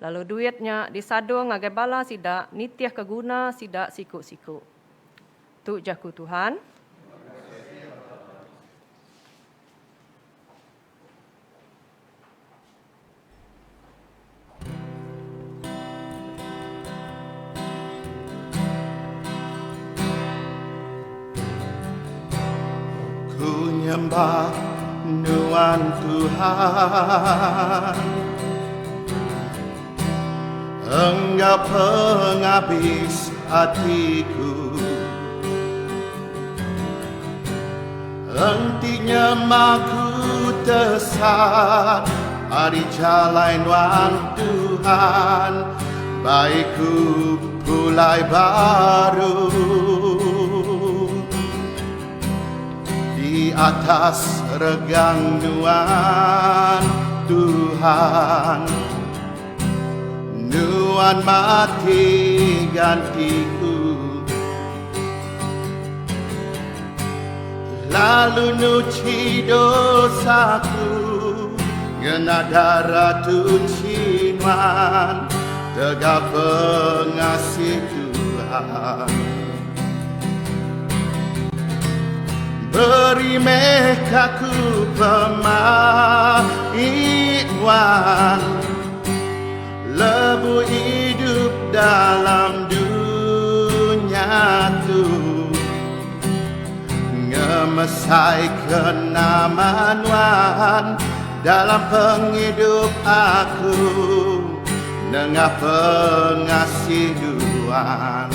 Lalu duitnya disadung ngagai bala sida nitiah keguna sida siku-siku. Tu jaku Tuhan. Ku nyembah Tuhan Tuhan, Engkau penghabis hatiku. Hentinya maku tersat di jalan Tuhan, baikku mulai baru. Di atas regang nuan Tuhan, nuan mati gantiku. Lalu nuci dosaku, ngena darah tucinuan, tegak pengasih Tuhan. Beri mekaku pemaiwan, lebu hidup dalam dunia tu, ngemesai kenamanuan dalam penghidup aku, nengah pengasih Tuhan.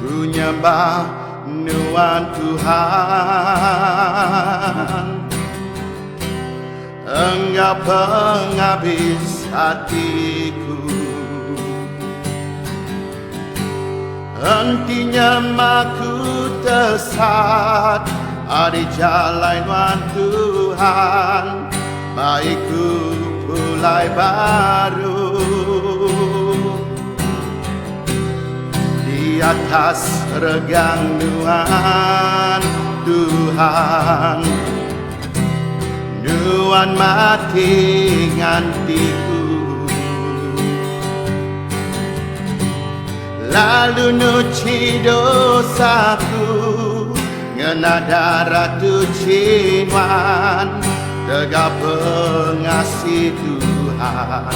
Ku nyembah nuan Tuhan, Engkau penghabis hatiku. Hentinya maku tersat di jalan Tuhan, baikku mulai baru. Di atas regang nuan Tuhan, nuan mati gantiku. Lalu nuci dosaku, ngena darah tucinuan, tegak pengasih Tuhan.